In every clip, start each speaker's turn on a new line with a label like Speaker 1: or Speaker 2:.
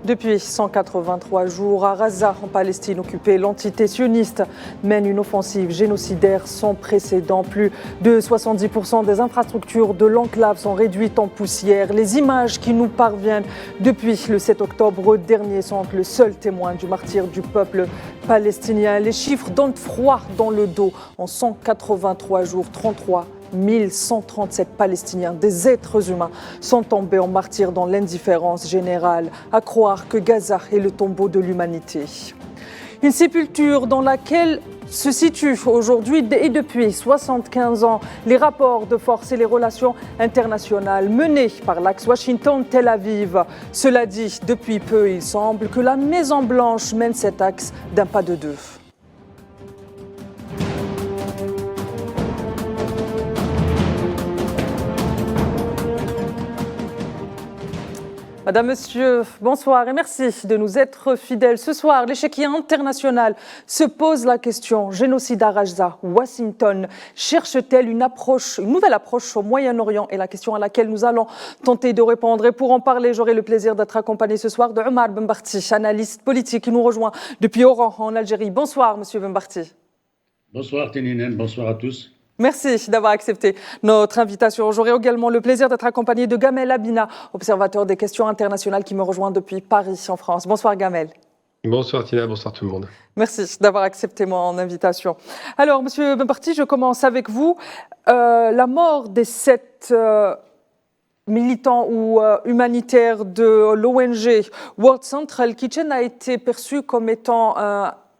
Speaker 1: Depuis 183 jours, à Gaza, en Palestine occupée, l'entité sioniste mène une offensive génocidaire sans précédent. Plus de 70% des infrastructures de l'enclave sont réduites en poussière. Les images qui nous parviennent depuis le 7 octobre dernier sont le seul témoin du martyre du peuple palestinien. Les chiffres donnent froid dans le dos. En 183 jours, 33 1137 Palestiniens, des êtres humains, sont tombés en martyrs dans l'indifférence générale. À croire que Gaza est le tombeau de l'humanité. Une sépulture dans laquelle se situent aujourd'hui et depuis 75 ans les rapports de force et les relations internationales menés par l'axe Washington-Tel Aviv. Cela dit, depuis peu, il semble que la Maison-Blanche mène cet axe d'un pas de deux. Madame, Monsieur, bonsoir et merci de nous être fidèles. Ce soir, l'échiquier international se pose la question. Génocide à Gaza, Washington cherche-t-elle une nouvelle approche au Moyen-Orient? Et la question à laquelle nous allons tenter de répondre. Et pour en parler, j'aurai le plaisir d'être accompagné ce soir de Omar Benbarti, analyste politique qui nous rejoint depuis Oran en Algérie. Bonsoir, Monsieur Benbarti.
Speaker 2: Bonsoir Téninen, bonsoir à tous.
Speaker 1: Merci d'avoir accepté notre invitation. J'aurai également le plaisir d'être accompagné de Gamel Abina, observateur des questions internationales qui me rejoint depuis Paris, en France. Bonsoir Gamel.
Speaker 3: Bonsoir Tina, bonsoir tout le monde.
Speaker 1: Merci d'avoir accepté mon invitation. Alors, Monsieur Benbarti, je commence avec vous. La mort des 7 militants ou humanitaires de l'ONG World Central Kitchen a été perçue comme étant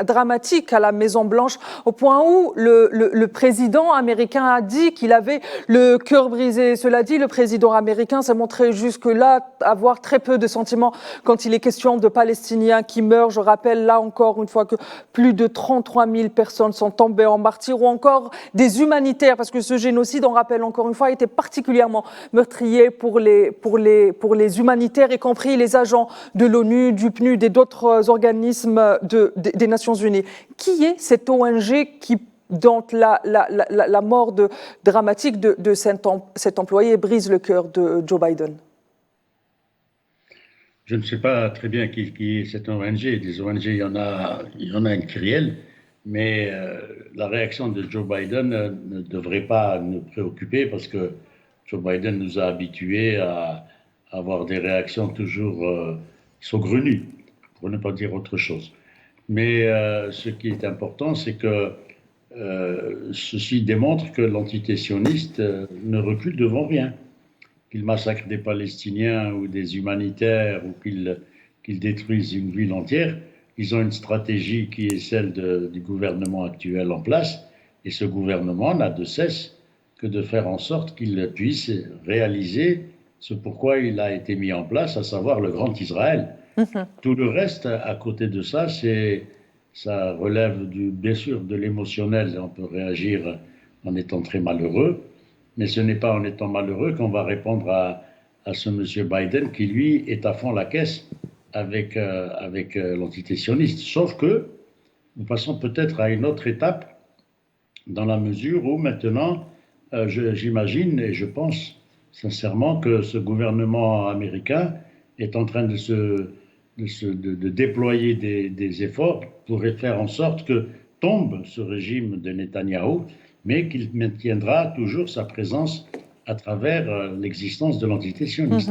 Speaker 1: dramatique à la Maison-Blanche, au point où le président américain a dit qu'il avait le cœur brisé. Cela dit, le président américain s'est montré jusque-là avoir très peu de sentiments quand il est question de Palestiniens qui meurent. Je rappelle là encore une fois que plus de 33 000 personnes sont tombées en martyrs, ou encore des humanitaires, parce que ce génocide, on rappelle encore une fois, était particulièrement meurtrier pour les humanitaires, y compris les agents de l'ONU, du PNUD et d'autres organismes des Nations Unies. Qui est cette ONG dont la mort dramatique de cet employé brise le cœur de Joe Biden?
Speaker 2: Je ne sais pas très bien qui est cette ONG. Des ONG, il y en a une crielle, mais la réaction de Joe Biden ne devrait pas nous préoccuper, parce que Joe Biden nous a habitués à avoir des réactions toujours saugrenues, pour ne pas dire autre chose. Mais ce qui est important, c'est que ceci démontre que l'entité sioniste ne recule devant rien. Qu'il massacre des Palestiniens ou des humanitaires, ou qu'il détruise une ville entière, ils ont une stratégie qui est celle du gouvernement actuel en place. Et ce gouvernement n'a de cesse que de faire en sorte qu'il puisse réaliser ce pourquoi il a été mis en place, à savoir le Grand Israël. Tout le reste, à côté de ça, ça relève bien sûr de l'émotionnel. On peut réagir en étant très malheureux, mais ce n'est pas en étant malheureux qu'on va répondre à ce monsieur Biden qui, lui, est à fond la caisse avec l'entité sioniste. Sauf que nous passons peut-être à une autre étape, dans la mesure où maintenant, j'imagine et je pense sincèrement que ce gouvernement américain est en train de déployer des efforts pour faire en sorte que tombe ce régime de Netanyahou, mais qu'il maintiendra toujours sa présence à travers l'existence de l'entité sioniste.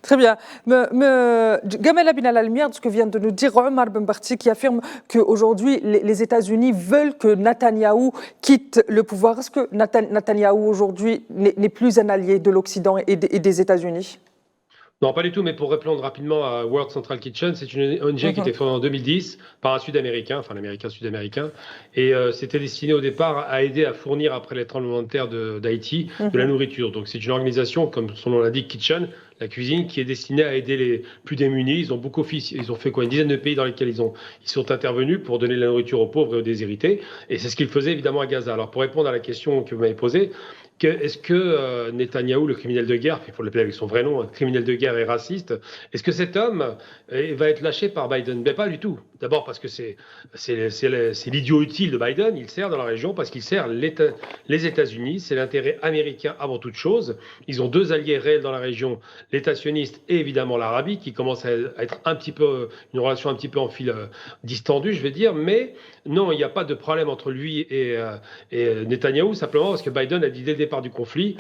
Speaker 1: Très bien. Gamel Abina, à la lumière de ce que vient de nous dire Omar Benbarti, qui affirme qu'aujourd'hui les États-Unis veulent que Netanyahou quitte le pouvoir. Est-ce que Netanyahou aujourd'hui n'est plus un allié de l'Occident et des États-Unis?
Speaker 3: Non, pas du tout, mais pour répondre rapidement à World Central Kitchen, c'est une ONG qui était fondée en 2010 par un Sud-Américain, enfin l'Américain sud-américain, et c'était destiné au départ à aider à fournir, après les tremblements de terre d'Haïti, de la nourriture. Donc c'est une organisation, comme son nom l'indique, Kitchen, la cuisine, qui est destinée à aider les plus démunis. Ils ont fait une dizaine de pays dans lesquels ils sont intervenus pour donner de la nourriture aux pauvres et aux déshérités, et c'est ce qu'ils faisaient évidemment à Gaza. Alors pour répondre à la question que vous m'avez posée, est-ce que Netanyahou, le criminel de guerre, il faut l'appeler avec son vrai nom, criminel de guerre et raciste, est-ce que cet homme va être lâché par Biden? Mais pas du tout. D'abord parce que c'est l'idiot utile de Biden. Il sert dans la région parce qu'il sert les États-Unis. C'est l'intérêt américain avant toute chose. Ils ont deux alliés réels dans la région, l'État sioniste et évidemment l'Arabie, qui commence à être un petit peu, une relation un petit peu en fil distendue, je vais dire. Mais non, il n'y a pas de problème entre lui et Netanyahou, simplement parce que Biden a dit dès le départ du conflit,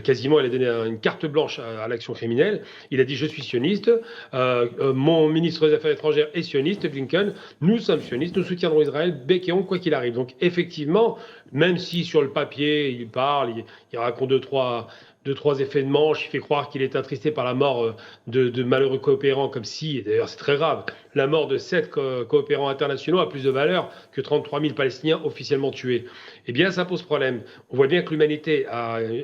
Speaker 3: quasiment il a donné une carte blanche à l'action criminelle. Il a dit je suis sioniste, mon ministre des Affaires étrangères est sioniste, Blinken, nous sommes sionistes, nous soutiendrons Israël, bec et ongle, quoi qu'il arrive. Donc effectivement, même si sur le papier il parle, il raconte deux, trois effets de manche, il fait croire qu'il est attristé par la mort de malheureux coopérants, comme si, et d'ailleurs c'est très grave, la mort de 7 coopérants internationaux a plus de valeur que 33 000 Palestiniens officiellement tués. Eh bien, ça pose problème. On voit bien que l'humanité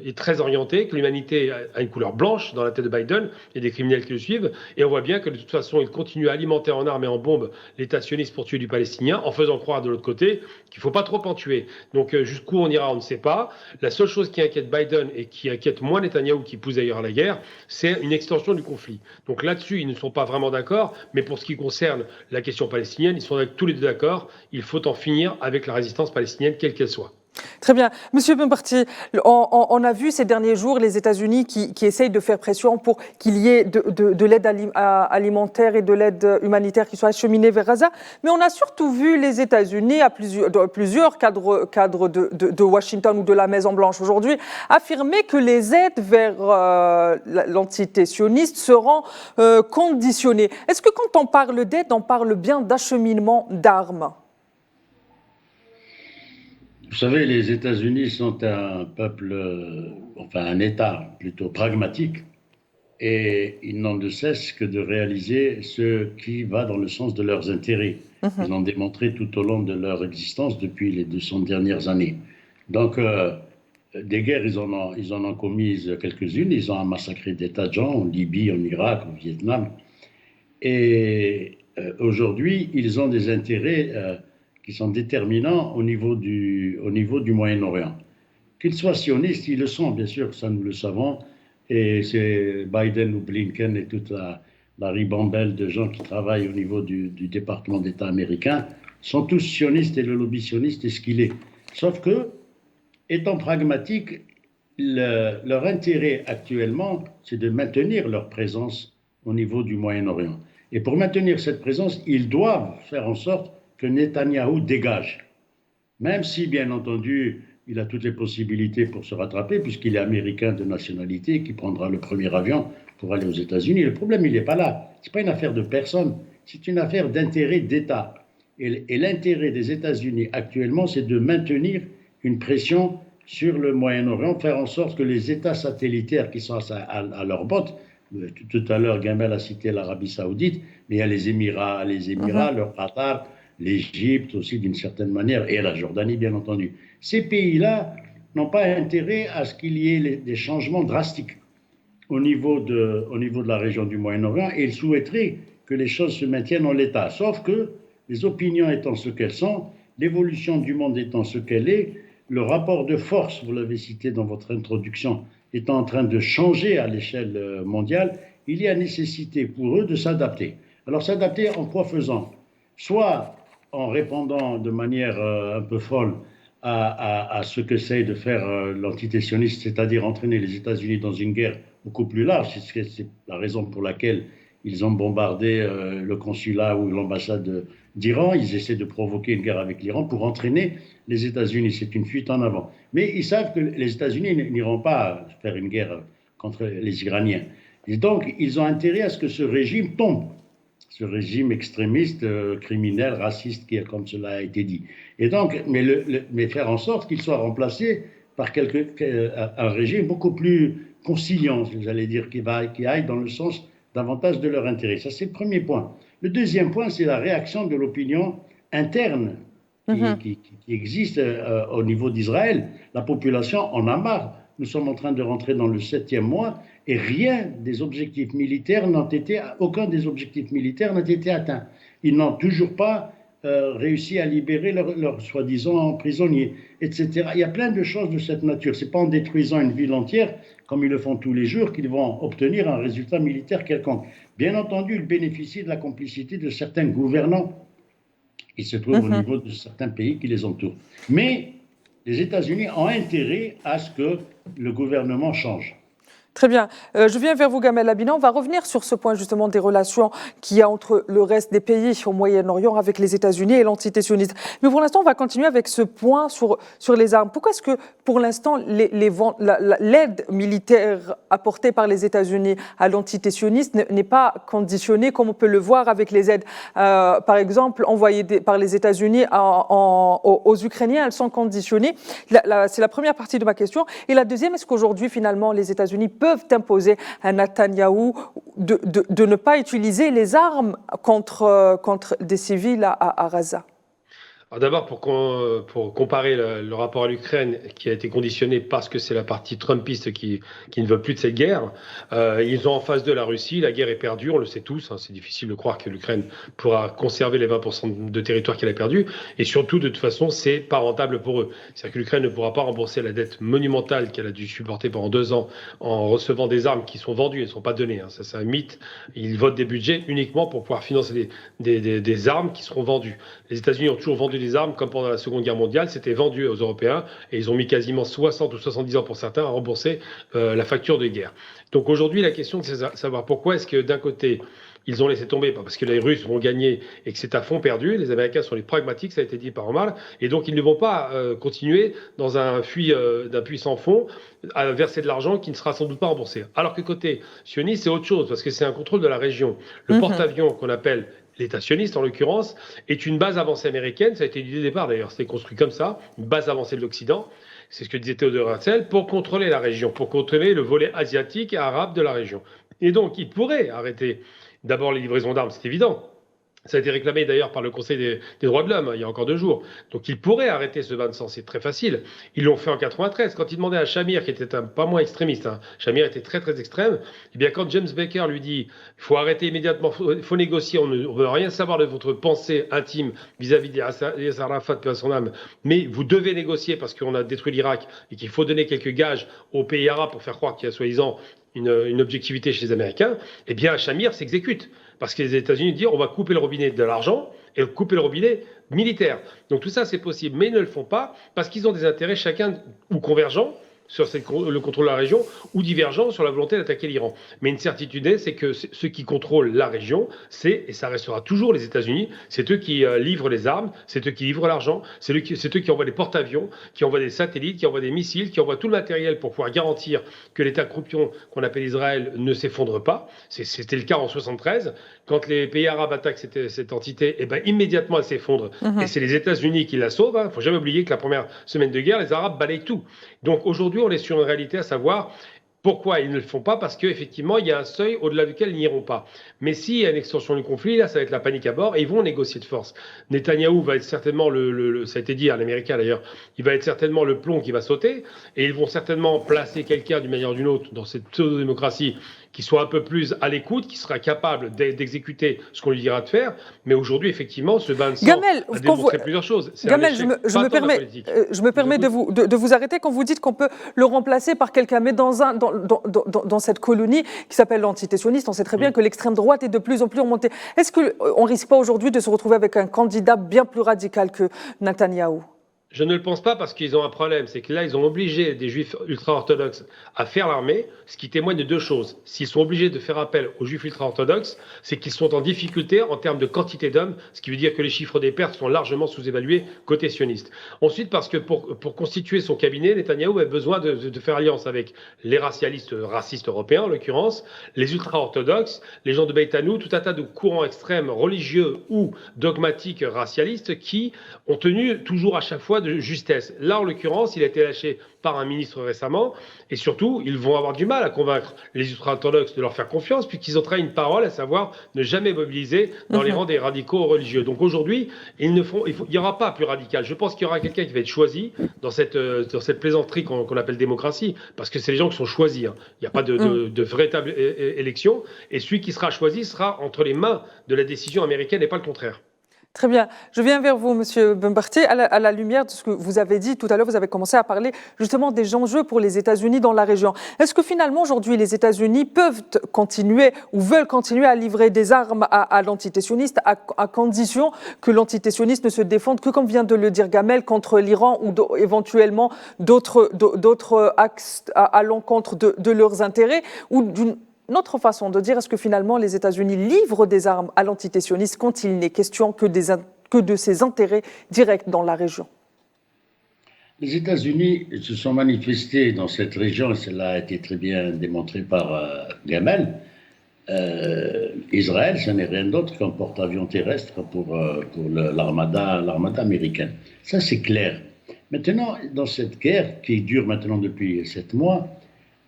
Speaker 3: est très orientée, que l'humanité a une couleur blanche dans la tête de Biden et des criminels qui le suivent, et on voit bien que de toute façon, il continue à alimenter en armes et en bombes l'État sioniste pour tuer du Palestinien, en faisant croire de l'autre côté qu'il ne faut pas trop en tuer. Donc jusqu'où on ira, on ne sait pas. La seule chose qui inquiète Biden et qui inquiète moins Netanyahou, qui pousse d'ailleurs à la guerre, c'est une extension du conflit. Donc là-dessus, ils ne sont pas vraiment d'accord, mais pour ce qui concerne la question palestinienne, ils sont tous les deux d'accord. Il faut en finir avec la résistance palestinienne, quelle qu'elle soit.
Speaker 1: Très bien. Monsieur Benparti, on a vu ces derniers jours les États-Unis qui essayent de faire pression pour qu'il y ait de l'aide alimentaire et de l'aide humanitaire qui soit acheminée vers Gaza. Mais on a surtout vu les États-Unis, à plusieurs cadres de Washington ou de la Maison-Blanche aujourd'hui, affirmer que les aides vers l'entité sioniste seront conditionnées. Est-ce que quand on parle d'aide, on parle bien d'acheminement d'armes ?
Speaker 2: Vous savez, les États-Unis sont un peuple, enfin un État plutôt pragmatique, et ils n'ont de cesse que de réaliser ce qui va dans le sens de leurs intérêts. Ils l'ont démontré tout au long de leur existence depuis les 200 dernières années. Donc, des guerres, ils en ont commises quelques-unes. Ils ont massacré des tas de gens en Libye, en Irak, au Vietnam. Et aujourd'hui, ils ont des intérêts qui sont déterminants au niveau du Moyen-Orient. Qu'ils soient sionistes, ils le sont, bien sûr, ça nous le savons, et c'est Biden ou Blinken et toute la ribambelle de gens qui travaillent au niveau du département d'État américain sont tous sionistes, et le lobby sioniste est ce qu'il est. Sauf que, étant pragmatiques, leur intérêt actuellement, c'est de maintenir leur présence au niveau du Moyen-Orient. Et pour maintenir cette présence, ils doivent faire en sorte que Netanyahou dégage. Même si, bien entendu, il a toutes les possibilités pour se rattraper, puisqu'il est américain de nationalité, qui prendra le premier avion pour aller aux États-Unis. Le problème, il n'est pas là. Ce n'est pas une affaire de personne, c'est une affaire d'intérêt d'État. Et l'intérêt des États-Unis actuellement, c'est de maintenir une pression sur le Moyen-Orient, faire en sorte que les États satellitaires qui sont à leur botte, tout à l'heure, Gamel a cité l'Arabie Saoudite, mais il y a les Émirats, le Qatar, l'Égypte aussi d'une certaine manière, et la Jordanie bien entendu. Ces pays-là n'ont pas intérêt à ce qu'il y ait des changements drastiques au niveau de la région du Moyen-Orient, et ils souhaiteraient que les choses se maintiennent en l'état. Sauf que les opinions étant ce qu'elles sont, l'évolution du monde étant ce qu'elle est, le rapport de force, vous l'avez cité dans votre introduction, étant en train de changer à l'échelle mondiale, il y a nécessité pour eux de s'adapter. Alors s'adapter en quoi faisant ? Soit en répondant de manière un peu folle à ce qu'essaye de faire l'entité sioniste, c'est-à-dire entraîner les États-Unis dans une guerre beaucoup plus large. C'est la raison pour laquelle ils ont bombardé le consulat ou l'ambassade d'Iran. Ils essaient de provoquer une guerre avec l'Iran pour entraîner les États-Unis. C'est une fuite en avant. Mais ils savent que les États-Unis n'iront pas faire une guerre contre les Iraniens. Et donc, ils ont intérêt à ce que ce régime tombe. Ce régime extrémiste, criminel, raciste, comme cela a été dit. Et donc, mais faire en sorte qu'il soit remplacé par un régime beaucoup plus conciliant, j'allais dire, qui aille dans le sens davantage de leur intérêt. Ça, c'est le premier point. Le deuxième point, c'est la réaction de l'opinion interne qui existe au niveau d'Israël. La population en a marre. Nous sommes en train de rentrer dans le 7e mois et aucun des objectifs militaires n'a été atteint. Ils n'ont toujours pas réussi à libérer leurs soi-disant prisonniers, etc. Il y a plein de choses de cette nature. Ce n'est pas en détruisant une ville entière, comme ils le font tous les jours, qu'ils vont obtenir un résultat militaire quelconque. Bien entendu, ils bénéficient de la complicité de certains gouvernants qui se trouvent au niveau de certains pays qui les entourent. Mais les États-Unis ont intérêt à ce que le gouvernement change.
Speaker 1: Très bien. Je viens vers vous, Gamel Labina. On va revenir sur ce point justement des relations qu'il y a entre le reste des pays au Moyen-Orient avec les États-Unis et l'entité sioniste. Mais pour l'instant, on va continuer avec ce point sur les armes. Pourquoi est-ce que pour l'instant l'aide militaire apportée par les États-Unis à l'entité sioniste n'est pas conditionnée comme on peut le voir avec les aides, par exemple, envoyées par les États-Unis aux Ukrainiens? Elles sont conditionnées. C'est la première partie de ma question. Et la deuxième, est-ce qu'aujourd'hui, finalement, les États-Unis peuvent imposer à Netanyahou de ne pas utiliser les armes contre des civils à Gaza?
Speaker 3: Alors d'abord, pour comparer le rapport à l'Ukraine, qui a été conditionné parce que c'est la partie trumpiste qui ne veut plus de cette guerre, ils ont en face de la Russie, la guerre est perdue, on le sait tous, hein, c'est difficile de croire que l'Ukraine pourra conserver les 20% de territoire qu'elle a perdu, et surtout, de toute façon, c'est pas rentable pour eux. C'est-à-dire que l'Ukraine ne pourra pas rembourser la dette monumentale qu'elle a dû supporter pendant 2 ans en recevant des armes qui sont vendues, elles ne sont pas données, hein, ça c'est un mythe. Ils votent des budgets uniquement pour pouvoir financer des armes qui seront vendues. Les États-Unis ont toujours vendu des armes, comme pendant la Seconde Guerre mondiale, c'était vendu aux Européens et ils ont mis quasiment 60 ou 70 ans pour certains à rembourser la facture de guerre. Donc aujourd'hui, la question, c'est de savoir pourquoi est-ce que d'un côté, ils ont laissé tomber, pas parce que les Russes vont gagner et que c'est à fond perdu. Les Américains sont les pragmatiques, ça a été dit par Omar, et donc ils ne vont pas continuer dans un d'un puits sans fond à verser de l'argent qui ne sera sans doute pas remboursé. Alors que côté sioniste, c'est autre chose, parce que c'est un contrôle de la région. Le porte-avions qu'on appelle l'État sioniste, en l'occurrence, est une base avancée américaine. Ça a été dit dès le départ, d'ailleurs. C'était construit comme ça, une base avancée de l'Occident. C'est ce que disait Théodore Herzl, pour contrôler la région, pour contrôler le volet asiatique et arabe de la région. Et donc, il pourrait arrêter d'abord les livraisons d'armes, c'est évident. Ça a été réclamé d'ailleurs par le Conseil des droits de l'homme, il y a encore 2 jours. Donc ils pourraient arrêter ce bain de sang, c'est très facile. Ils l'ont fait en 93, quand ils demandaient à Shamir, qui était pas moins extrémiste, hein, Shamir était très très extrême, et bien quand James Baker lui dit « il faut arrêter immédiatement, il faut négocier, on ne veut rien savoir de votre pensée intime vis-à-vis d'Yasser Arafat, paix à son âme, mais vous devez négocier parce qu'on a détruit l'Irak et qu'il faut donner quelques gages aux pays arabes pour faire croire qu'il y a soi-disant une objectivité chez les Américains », eh bien Shamir s'exécute. Parce que les États-Unis disent on va couper le robinet de l'argent et couper le robinet militaire. Donc tout ça c'est possible, mais ils ne le font pas parce qu'ils ont des intérêts chacun ou convergents sur le contrôle de la région ou divergents sur la volonté d'attaquer l'Iran. Mais une certitude est, c'est que ceux qui contrôlent la région, et ça restera toujours les États-Unis, c'est eux qui livrent les armes, c'est eux qui livrent l'argent, c'est eux qui envoient des porte-avions, qui envoient des satellites, qui envoient des missiles, qui envoient tout le matériel pour pouvoir garantir que l'État croupion qu'on appelle Israël ne s'effondre pas. C'était le cas en 73. Quand les pays arabes attaquent cette entité, eh ben, immédiatement elle s'effondre. Et c'est les États-Unis qui la sauvent. Il ne faut jamais oublier que la première semaine de guerre, les Arabes balayent tout. Donc aujourd'hui, on est sur une réalité à savoir pourquoi ils ne le font pas, parce qu'effectivement, il y a un seuil au-delà duquel ils n'iront pas. Mais s'il y a une extension du conflit, là, ça va être la panique à bord et ils vont négocier de force. Netanyahou va être certainement ça a été dit à l'américain d'ailleurs, il va être certainement le plomb qui va sauter et ils vont certainement placer quelqu'un d'une manière ou d'une autre dans cette pseudo-démocratie qui soit un peu plus à l'écoute, qui sera capable d'exécuter ce qu'on lui dira de faire. Mais aujourd'hui, effectivement, ce bain de sang a démontré plusieurs choses.
Speaker 1: Gamel, je me permets de vous arrêter quand vous dites qu'on peut le remplacer par quelqu'un, mais dans cette colonie qui s'appelle l'entité sioniste, on sait très bien que l'extrême droite est de plus en plus remontée. Est-ce qu'on ne risque pas aujourd'hui de se retrouver avec un candidat bien plus radical que Netanyahou ?
Speaker 3: Je ne le pense pas parce qu'ils ont un problème, c'est que là, ils ont obligé des juifs ultra-orthodoxes à faire l'armée, ce qui témoigne de 2 choses. S'ils sont obligés de faire appel aux juifs ultra-orthodoxes, c'est qu'ils sont en difficulté en termes de quantité d'hommes, ce qui veut dire que les chiffres des pertes sont largement sous-évalués côté sioniste. Ensuite, parce que pour constituer son cabinet, Netanyahou a besoin de faire alliance avec les racistes européens, en l'occurrence, les ultra-orthodoxes, les gens de Beit Hanoun, tout un tas de courants extrêmes religieux ou dogmatiques racialistes qui ont tenu toujours à chaque fois de justesse. Là, en l'occurrence, il a été lâché par un ministre récemment et surtout, ils vont avoir du mal à convaincre les ultra-orthodoxes de leur faire confiance puisqu'ils ont trahi une parole, à savoir ne jamais mobiliser dans les rangs des radicaux religieux. Donc aujourd'hui, il n'y aura pas plus radical. Je pense qu'il y aura quelqu'un qui va être choisi dans cette plaisanterie qu'on appelle démocratie parce que c'est les gens qui sont choisis. Hein. Il n'y a pas de véritable élection et celui qui sera choisi sera entre les mains de la décision américaine et pas le contraire.
Speaker 1: Très bien. Je viens vers vous, Monsieur Benbarti, à la lumière de ce que vous avez dit tout à l'heure. Vous avez commencé à parler justement des enjeux pour les États-Unis dans la région. Est-ce que finalement, aujourd'hui, les États-Unis peuvent continuer ou veulent continuer à livrer des armes à l'antité-sioniste à condition que l'antité-sioniste ne se défende que, comme vient de le dire Gamel, contre l'Iran ou éventuellement d'autres axes à l'encontre de leurs intérêts ou d'une autre façon de dire, est-ce que finalement les États-Unis livrent des armes à l'entité sioniste quand il n'est question que de ses intérêts directs dans la région?
Speaker 2: Les États-Unis se sont manifestés dans cette région, et cela a été très bien démontré par Gamel. Israël, ce n'est rien d'autre qu'un porte-avions terrestre pour l'armada américaine. Ça, c'est clair. Maintenant, dans cette guerre qui dure maintenant depuis 7 mois,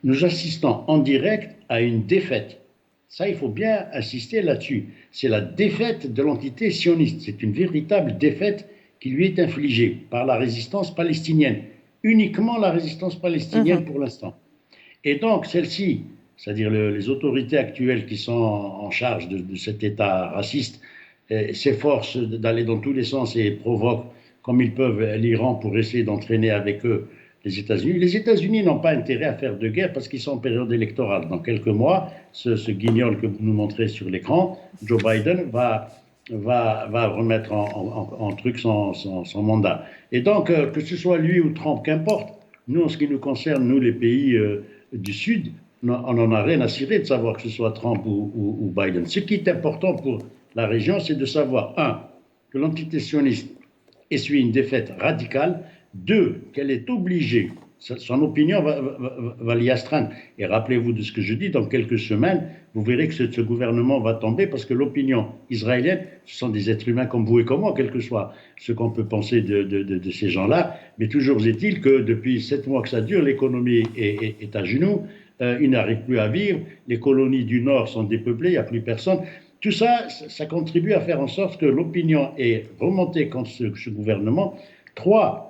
Speaker 2: nous assistons en direct à une défaite. Ça, il faut bien insister là-dessus. C'est la défaite de l'entité sioniste. C'est une véritable défaite qui lui est infligée par la résistance palestinienne. Uniquement la résistance palestinienne pour l'instant. Et donc, celle-ci, c'est-à-dire les autorités actuelles qui sont en charge de cet État raciste, s'efforcent d'aller dans tous les sens et provoquent, comme ils peuvent, l'Iran pour essayer d'entraîner avec eux les États-Unis. Les États-Unis n'ont pas intérêt à faire de guerre parce qu'ils sont en période électorale. Dans quelques mois, ce guignol que vous nous montrez sur l'écran, Joe Biden, va remettre en truc son mandat. Et donc, que ce soit lui ou Trump, qu'importe, nous, en ce qui nous concerne, nous, les pays du Sud, on n'en a rien à cirer de savoir que ce soit Trump ou Biden. Ce qui est important pour la région, c'est de savoir, 1, que l'entité sioniste essuie une défaite radicale, 2, qu'elle est obligée, son opinion va l'y astreindre. Et rappelez-vous de ce que je dis, dans quelques semaines, vous verrez que ce gouvernement va tomber parce que l'opinion israélienne, ce sont des êtres humains comme vous et comme moi, quel que soit ce qu'on peut penser de ces gens-là, mais toujours est-il que depuis 7 mois que ça dure, l'économie est à genoux, ils n'arrivent plus à vivre, les colonies du Nord sont dépeuplées, il n'y a plus personne. Tout ça, ça contribue à faire en sorte que l'opinion est remontée contre ce gouvernement. 3,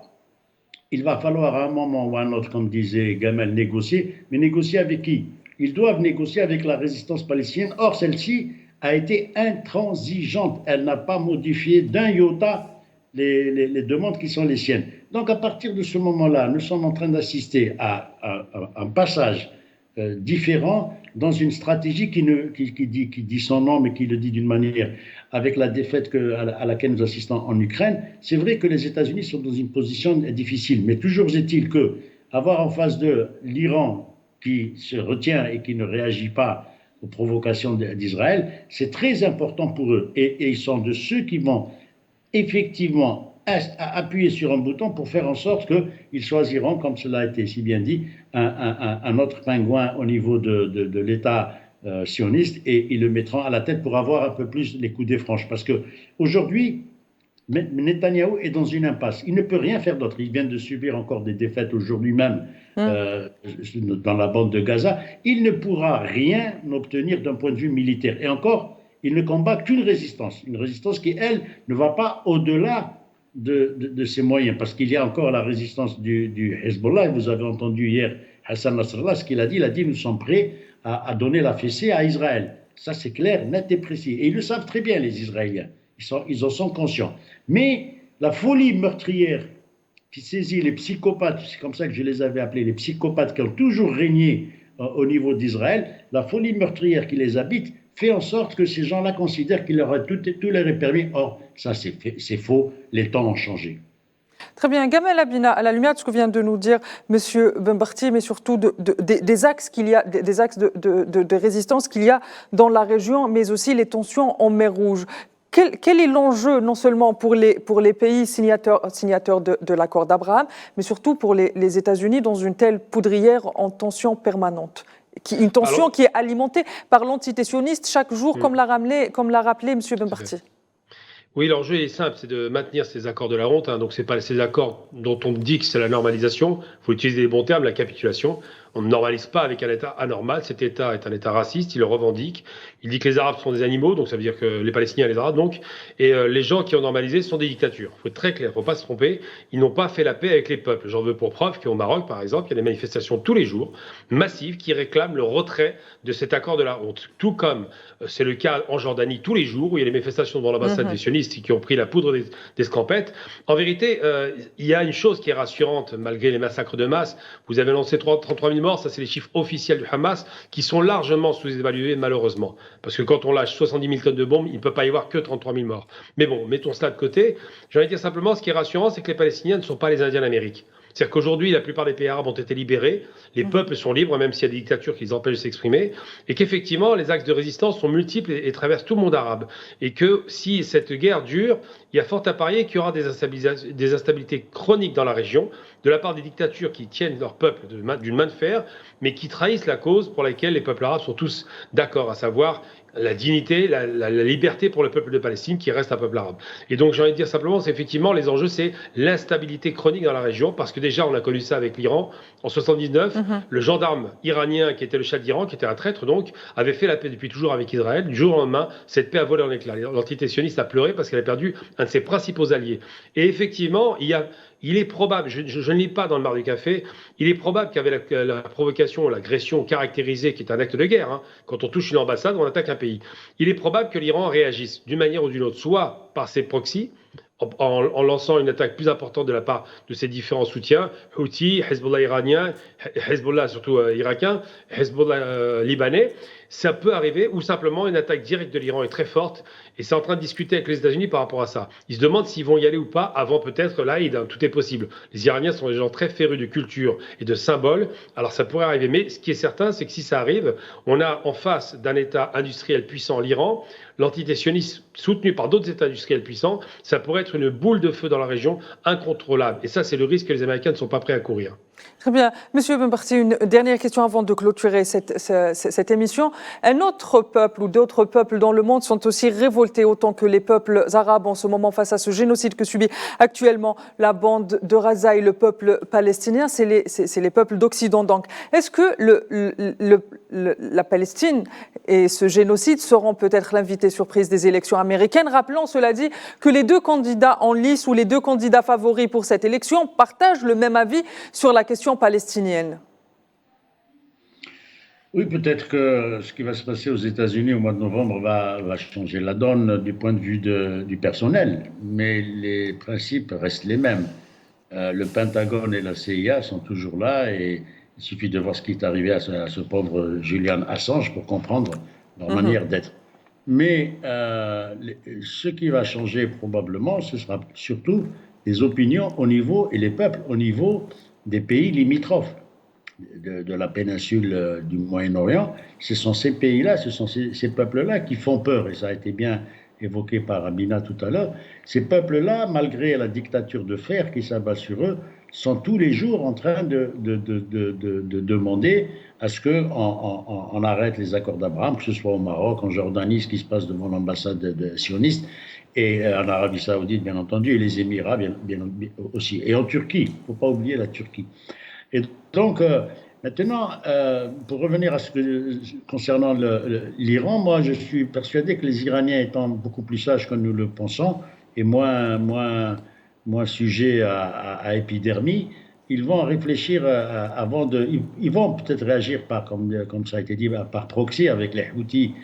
Speaker 2: il va falloir à un moment ou à un autre, comme disait Gamel, négocier. Mais négocier avec qui? Ils doivent négocier avec la résistance palestinienne. Or, celle-ci a été intransigeante. Elle n'a pas modifié d'un iota les demandes qui sont les siennes. Donc, à partir de ce moment-là, nous sommes en train d'assister à un passage différent dans une stratégie qui dit son nom, mais qui le dit d'une manière, avec la défaite à laquelle nous assistons en Ukraine. C'est vrai que les États-Unis sont dans une position difficile, mais toujours est-il que avoir en face d'eux l'Iran qui se retient et qui ne réagit pas aux provocations d'Israël, c'est très important pour eux. Et ils sont de ceux qui vont effectivement appuyer sur un bouton pour faire en sorte qu'ils choisiront, comme cela a été si bien dit, un autre pingouin au niveau de l'État sioniste et ils le mettront à la tête pour avoir un peu plus les coups des franches. Parce qu'aujourd'hui, Netanyahou est dans une impasse. Il ne peut rien faire d'autre. Il vient de subir encore des défaites aujourd'hui même dans la bande de Gaza. Il ne pourra rien obtenir d'un point de vue militaire. Et encore, il ne combat qu'une résistance. Une résistance qui, elle, ne va pas au-delà de ses moyens. Parce qu'il y a encore la résistance du Hezbollah. Vous avez entendu hier Hassan Nasrallah, ce qu'il a dit, nous sommes prêts à donner la fessée à Israël. Ça, c'est clair, net et précis. Et ils le savent très bien, les Israéliens. Ils en sont conscients. Mais la folie meurtrière qui saisit les psychopathes, c'est comme ça que je les avais appelés, les psychopathes qui ont toujours régné au niveau d'Israël, la folie meurtrière qui les habite fait en sorte que ces gens-là considèrent qu'il leur a tout leur est permis. Or, ça, c'est faux. Les temps ont changé.
Speaker 1: Très bien. Gamel Abina, à la lumière de ce que vient de nous dire M. Benbarti, mais surtout des axes qu'il y a, des axes de résistance qu'il y a dans la région, mais aussi les tensions en mer Rouge. Quel est l'enjeu, non seulement pour les pays signataires de l'accord d'Abraham, mais surtout pour les États-Unis dans une telle poudrière en tension permanente? Une tension qui est alimentée par l'entité sioniste chaque jour, comme l'a rappelé M. Benbarti.
Speaker 3: Oui, l'enjeu est simple, c'est de maintenir ces accords de la honte. Donc, ce n'est pas ces accords dont on dit que c'est la normalisation. Il faut utiliser les bons termes, la capitulation. On ne normalise pas avec un État anormal. Cet État est un État raciste, il le revendique. Il dit que les Arabes sont des animaux, donc ça veut dire que les Palestiniens et les Arabes, donc. Et les gens qui ont normalisé sont des dictatures. Il faut être très clair, il ne faut pas se tromper. Ils n'ont pas fait la paix avec les peuples. J'en veux pour preuve qu'au Maroc, par exemple, il y a des manifestations tous les jours, massives, qui réclament le retrait de cet accord de la honte. Tout comme c'est le cas en Jordanie tous les jours, où il y a des manifestations devant l'ambassade des sionistes qui ont pris la poudre des scampettes. En vérité, il y a une chose qui est rassurante, malgré les massacres de masse. Vous avez lancé 33 000 morts, ça c'est les chiffres officiels du Hamas, qui sont largement sous-évalués malheureusement. Parce que quand on lâche 70 000 tonnes de bombes, il ne peut pas y avoir que 33 000 morts. Mais bon, mettons cela de côté. J'ai envie de dire simplement, ce qui est rassurant, c'est que les Palestiniens ne sont pas les Indiens d'Amérique. C'est-à-dire qu'aujourd'hui, la plupart des pays arabes ont été libérés, les peuples sont libres, même s'il y a des dictatures qui les empêchent de s'exprimer, et qu'effectivement, les axes de résistance sont multiples et traversent tout le monde arabe. Et que si cette guerre dure, il y a fort à parier qu'il y aura des instabilités chroniques dans la région, de la part des dictatures qui tiennent leur peuple d'une main de fer, mais qui trahissent la cause pour laquelle les peuples arabes sont tous d'accord, à savoir la dignité, la liberté pour le peuple de Palestine qui reste un peuple arabe. Et donc j'ai envie de dire simplement, c'est effectivement les enjeux, c'est l'instabilité chronique dans la région, parce que déjà on a connu ça avec l'Iran en 79, le gendarme iranien qui était le Shah d'Iran, qui était un traître donc, avait fait la paix depuis toujours avec Israël. Du jour au lendemain, cette paix a volé en éclats. L'entité sioniste a pleuré parce qu'elle a perdu un de ses principaux alliés. Et effectivement, il est probable, je ne lis pas dans le Mar du Café, il est probable qu'avec la provocation, l'agression caractérisée, qui est un acte de guerre, hein, quand on touche une ambassade, on attaque un pays, il est probable que l'Iran réagisse d'une manière ou d'une autre, soit par ses proxys, en lançant une attaque plus importante de la part de ses différents soutiens, Houthi, Hezbollah iranien, Hezbollah surtout irakien, Hezbollah libanais, ça peut arriver, ou simplement une attaque directe de l'Iran est très forte, et c'est en train de discuter avec les États-Unis par rapport à ça. Ils se demandent s'ils vont y aller ou pas avant peut-être l'Aïd, hein, tout est possible. Les Iraniens sont des gens très férus de culture et de symboles, alors ça pourrait arriver, mais ce qui est certain, c'est que si ça arrive, on a en face d'un État industriel puissant, l'Iran, l'entité sioniste soutenue par d'autres États industriels puissants, ça pourrait être une boule de feu dans la région incontrôlable. Et ça, c'est le risque que les Américains ne sont pas prêts à courir.
Speaker 1: Très bien. Monsieur Ben Barty, une dernière question avant de clôturer cette émission. Un autre peuple ou d'autres peuples dans le monde sont aussi révoltés autant que les peuples arabes en ce moment face à ce génocide que subit actuellement la bande de Gaza et le peuple palestinien. C'est les peuples d'Occident. Donc, est-ce que la Palestine et ce génocide seront peut-être l'invité surprise des élections américaines? Rappelons, cela dit, que les deux candidats en lice ou les deux candidats favoris pour cette élection partagent le même avis sur la question palestinienne.
Speaker 2: Oui, peut-être que ce qui va se passer aux États-Unis au mois de novembre va changer la donne du point de vue du personnel, mais les principes restent les mêmes. Le Pentagone et la CIA sont toujours là et il suffit de voir ce qui est arrivé à ce pauvre Julian Assange pour comprendre leur manière d'être. Mais ce qui va changer probablement, ce sera surtout les opinions au niveau, et les peuples au niveau des pays limitrophes de la péninsule du Moyen-Orient. Ce sont ces pays-là, ce sont ces peuples-là qui font peur, et ça a été bien évoqué par Amina tout à l'heure. Ces peuples-là, malgré la dictature de fer qui s'abat sur eux, sont tous les jours en train de demander à ce qu'on arrête les accords d'Abraham, que ce soit au Maroc, en Jordanie, ce qui se passe devant l'ambassade sioniste, et en Arabie Saoudite, bien entendu, et les Émirats bien aussi, et en Turquie. Il ne faut pas oublier la Turquie. Et donc, maintenant, pour revenir à ce que concernant l'Iran, moi, je suis persuadé que les Iraniens étant beaucoup plus sages que nous le pensons, et moins sujets à épidermie, ils vont réfléchir ils vont peut-être réagir comme ça a été dit, par proxy avec les Houthis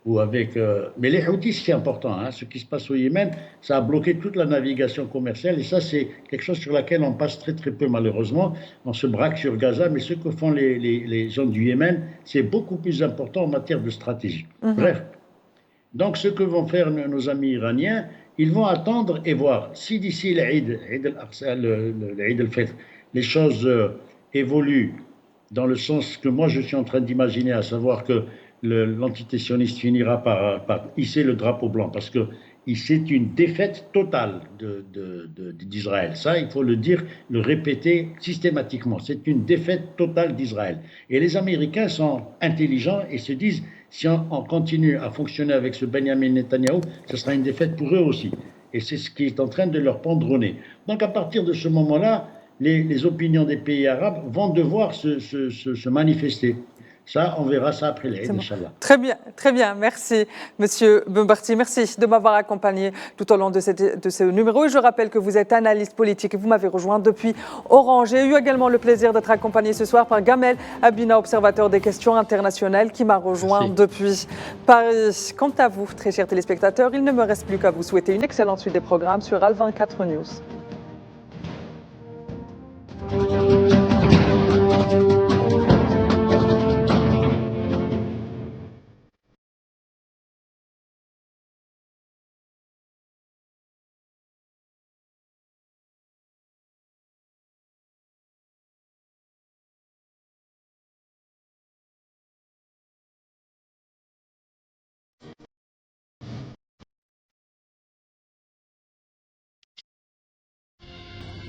Speaker 2: ou avec. Mais les Houthis, c'est important. Hein, ce qui se passe au Yémen, ça a bloqué toute la navigation commerciale et ça, c'est quelque chose sur laquelle on passe très très peu malheureusement. On se braque sur Gaza, mais ce que font les gens du Yémen, c'est beaucoup plus important en matière de stratégie. Bref. Donc, ce que vont faire nos amis iraniens, ils vont attendre et voir si d'ici l'Eid al-Fitr, les choses évoluent dans le sens que moi je suis en train d'imaginer, à savoir que l'entité sioniste finira par hisser le drapeau blanc, parce que c'est une défaite totale d'Israël. Ça, il faut le dire, le répéter systématiquement. C'est une défaite totale d'Israël. Et les Américains sont intelligents et se disent, si on continue à fonctionner avec ce Benjamin Netanyahou, ce sera une défaite pour eux aussi. Et c'est ce qui est en train de leur pendre au nez. Donc à partir de ce moment-là, les opinions des pays arabes vont devoir se manifester. Ça, on verra ça après l'Aïd, Inch'Allah.
Speaker 1: Très bien, merci Monsieur Benbarti, merci de m'avoir accompagné tout au long de ce numéro. Et je rappelle que vous êtes analyste politique et vous m'avez rejoint depuis Orange. J'ai eu également le plaisir d'être accompagné ce soir par Gamel Abina, observateur des questions internationales, qui m'a rejoint depuis Paris. Quant à vous, très chers téléspectateurs, il ne me reste plus qu'à vous souhaiter une excellente suite des programmes sur Al 24 News.